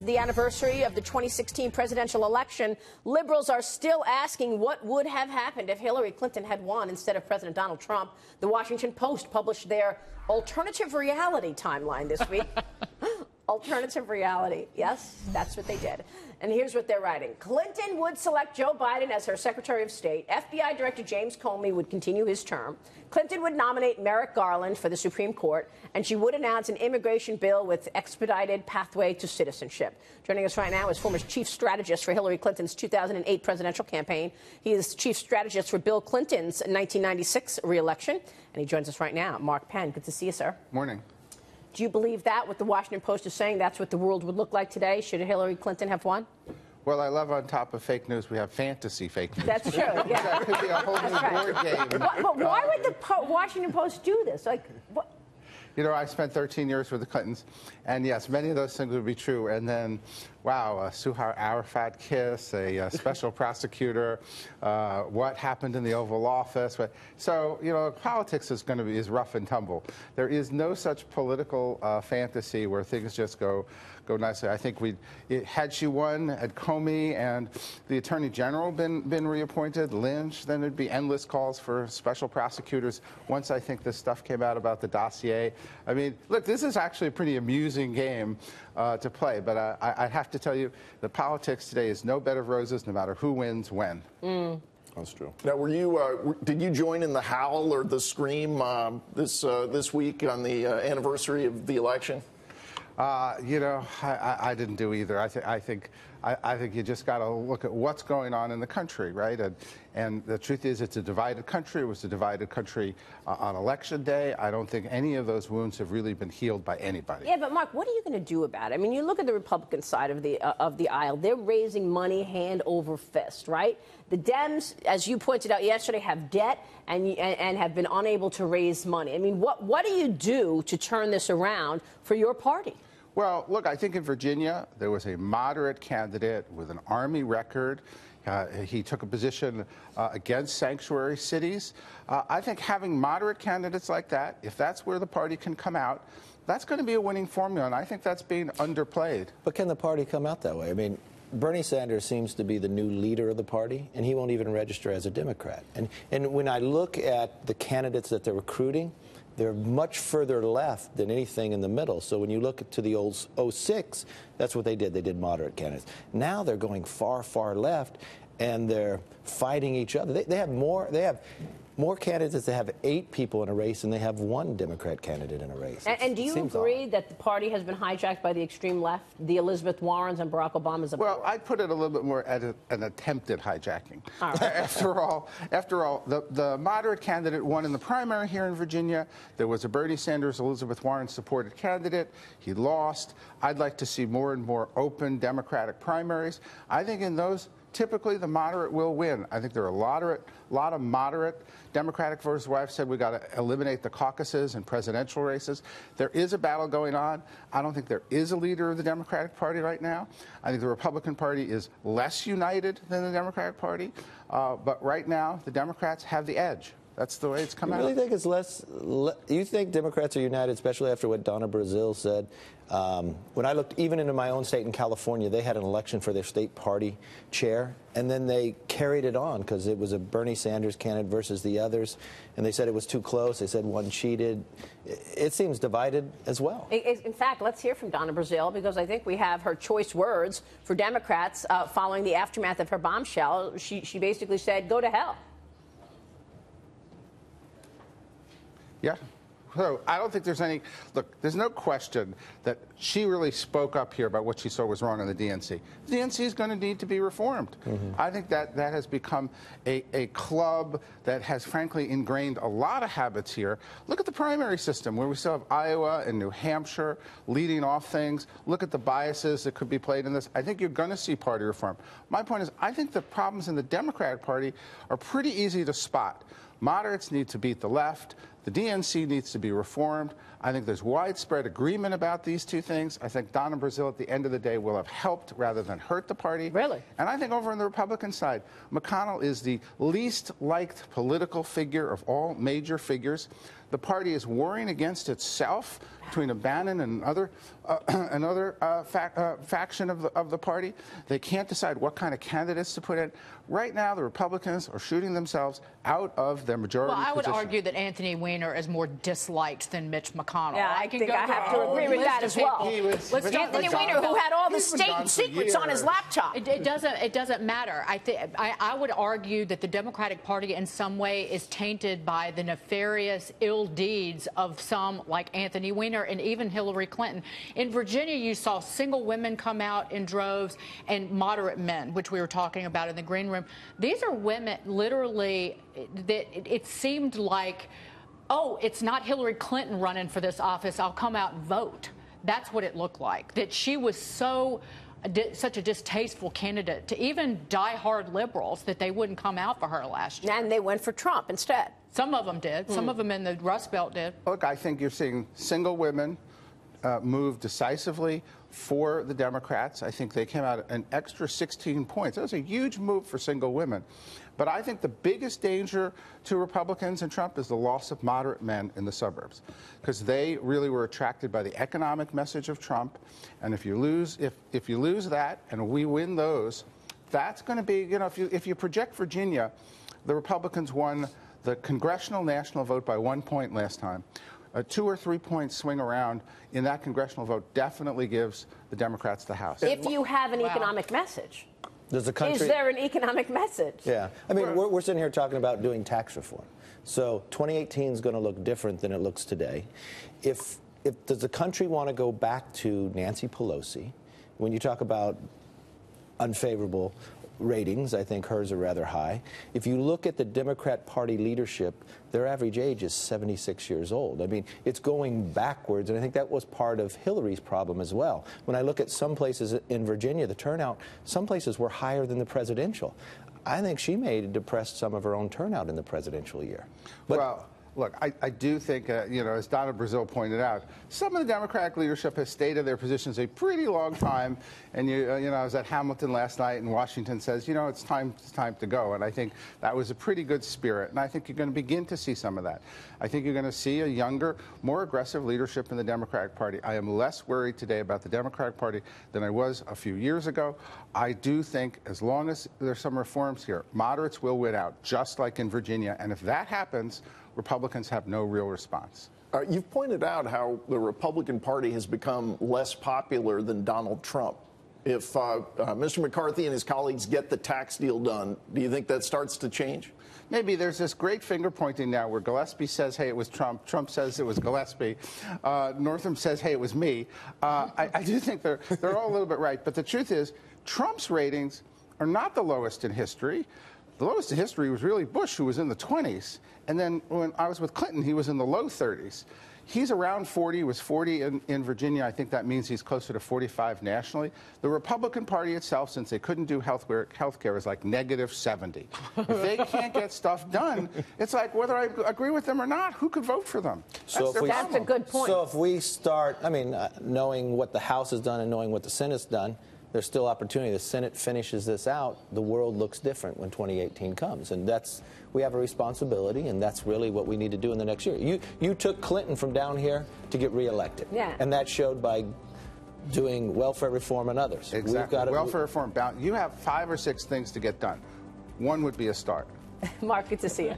The anniversary of the 2016 presidential election, liberals are still asking what would have happened if Hillary Clinton had won instead of President Donald Trump. The Washington Post published their alternative reality timeline this week. Alternative reality. Yes, that's what they did. And here's what they're writing. Clinton would select Joe Biden as her Secretary of State. FBI Director James Comey would continue his term. Clinton would nominate Merrick Garland for the Supreme Court, and she would announce an immigration bill with expedited pathway to citizenship. Joining us right now is former chief strategist for Hillary Clinton's 2008 presidential campaign. He is chief strategist for Bill Clinton's 1996 reelection, and he joins us right now. Mark Penn, good to see you, sir. Morning. Do you believe that, what the Washington Post is saying, that's what the world would look like today, should Hillary Clinton have won? Well, I love on top of fake news, we have fantasy fake news. That's true, yeah. That could be a whole new board game. But why would the Washington Post do this? Like, what? You know, I spent 13 years with the Clintons, and yes, many of those things would be true. And then, wow, a Suhar Arafat kiss, a special prosecutor, what happened in the Oval Office. So, you know, politics is rough and tumble. There is no such political fantasy where things just go nicely. I think had she won, had Comey and the Attorney General been reappointed, Lynch, then there'd be endless calls for special prosecutors once I think this stuff came out about the dossier. I mean, look, this is actually a pretty amusing game to play, but I have to tell you, the politics today is no bed of roses, no matter who wins when. That's true. Now, did you join in the howl or the scream this week on the anniversary of the election? You know, I didn't do either. I think you just got to look at what's going on in the country, right? And the truth is, it's a divided country. It was a divided country on Election Day. I don't think any of those wounds have really been healed by anybody. Yeah, but Mark, what are you going to do about it? I mean, you look at the Republican side of the aisle. They're raising money hand over fist, right? The Dems, as you pointed out yesterday, have debt and have been unable to raise money. I mean, what do you do to turn this around for your party? Well, look, I think in Virginia, there was a moderate candidate with an Army record. He took a position against sanctuary cities. I think having moderate candidates like that, if that's where the party can come out, that's going to be a winning formula, and I think that's being underplayed. But can the party come out that way? I mean, Bernie Sanders seems to be the new leader of the party, and he won't even register as a Democrat. And when I look at the candidates that they're recruiting, they're much further left than anything in the middle. So when you look to the old 06, that's what they did. They did moderate candidates. Now they're going far, far left, and they're fighting each other. They have more candidates that have 8 people in a race than they have 1 Democrat candidate in a race. And do you agree that the party has been hijacked by the extreme left, the Elizabeth Warrens and Barack Obamas? Well, I'd put it a little bit more at an attempted hijacking. All right. After all, the moderate candidate won in the primary here in Virginia. There was a Bernie Sanders, Elizabeth Warren supported candidate. He lost. I'd like to see more and more open Democratic primaries. I think in those, typically the moderate will win. I think there are a lot of moderate Democratic voters who I've said we got to eliminate the caucuses and presidential races. There is a battle going on. I don't think there is a leader of the Democratic Party right now. I think the Republican Party is less united than the Democratic Party. But right now, the Democrats have the edge. That's the way it's come out. You really think it's less? You think Democrats are united, especially after what Donna Brazile said? When I looked even into my own state in California, they had an election for their state party chair, and then they carried it on because it was a Bernie Sanders candidate versus the others, and they said it was too close. They said one cheated. It seems divided as well. In fact, let's hear from Donna Brazile, because I think we have her choice words for Democrats following the aftermath of her bombshell. She basically said, "Go to hell." Yeah. So I don't think there's there's no question that she really spoke up here about what she saw was wrong in the DNC. The DNC is going to need to be reformed. I think that has become a club that has, frankly, ingrained a lot of habits here. Look at the primary system, where we still have Iowa and New Hampshire leading off things. Look at the biases that could be played in this. I think you're going to see party reform. My point is, I think the problems in the Democratic Party are pretty easy to spot. Moderates need to beat the left. The DNC needs to be reformed. I think there's widespread agreement about these two things. I think Donna Brazile, at the end of the day, will have helped rather than hurt the party. Really? And I think over on the Republican side, McConnell is the least liked political figure of all major figures. The party is warring against itself between Bannon and another faction of the party. They can't decide what kind of candidates to put in. Right now, the Republicans are shooting themselves out of their majority Well, I would position. argue that Anthony Weiner is more disliked than Mitch McConnell. Yeah, I think I have to agree with that as well. Anthony Weiner, who had all the state secrets on his laptop. It doesn't matter. I would argue that the Democratic Party in some way is tainted by the nefarious ill deeds of some like Anthony Weiner and even Hillary Clinton. In Virginia, you saw single women come out in droves and moderate men, which we were talking about in the green room. These are women literally that it seemed like, oh, it's not Hillary Clinton running for this office. I'll come out and vote. That's what it looked like, that she was such a distasteful candidate to even diehard liberals that they wouldn't come out for her last year. And they went for Trump instead. Some of them did. Some of them in the Rust Belt did. Look, I think you're seeing single women move decisively for the Democrats. I think they came out an extra 16 points. That was a huge move for single women. But I think the biggest danger to Republicans and Trump is the loss of moderate men in the suburbs, because they really were attracted by the economic message of Trump. And if you lose that and we win those, that's going to be, you know, if you project Virginia, the Republicans won the congressional national vote by 1 point last time. A 2 or 3 point swing around in that congressional vote definitely gives the Democrats the House. If you have an economic message. Does the country, is there an economic message? Yeah. I mean, we're sitting here talking about doing tax reform. So 2018 is going to look different than it looks today. If does the country want to go back to Nancy Pelosi? When you talk about unfavorable ratings, I think hers are rather high. If you look at the Democrat Party leadership, their average age is 76 years old. I mean, it's going backwards, and I think that was part of Hillary's problem as well. When I look at some places in Virginia, the turnout, some places were higher than the presidential. I think she may have depressed some of her own turnout in the presidential year. But, well, look, I do think, you know, as Donna Brazile pointed out, some of the Democratic leadership has stayed in their positions a pretty long time. And, you know, I was at Hamilton last night, and Washington says, you know, it's time to go. And I think that was a pretty good spirit. And I think you're going to begin to see some of that. I think you're going to see a younger, more aggressive leadership in the Democratic Party. I am less worried today about the Democratic Party than I was a few years ago. I do think as long as there's some reforms here, moderates will win out, just like in Virginia. And if that happens, Republicans have no real response. You've pointed out how the Republican Party has become less popular than Donald Trump. If Mr. McCarthy and his colleagues get the tax deal done, do you think that starts to change? Maybe. There's this great finger pointing now where Gillespie says, hey, it was Trump. Trump says it was Gillespie. Northam says, hey, it was me. I do think they're all a little bit right. But the truth is, Trump's ratings are not the lowest in history. The lowest in history was really Bush, who was in the 20s. And then when I was with Clinton, he was in the low 30s. He's around 40. He was 40 in Virginia. I think that means he's closer to 45 nationally. The Republican Party itself, since they couldn't do health care, is like negative 70. If they can't get stuff done, it's like whether I agree with them or not, who could vote for them? That's a good point. So if we start, I mean, knowing what the House has done and knowing what the Senate's done, there's still opportunity. The Senate finishes this out, the world looks different when 2018 comes. And we have a responsibility, and that's really what we need to do in the next year. You took Clinton from down here to get reelected. Yeah. And that showed by doing welfare reform and others. Exactly. Welfare reform. You have 5 or 6 things to get done. One would be a start. Mark, good to see you.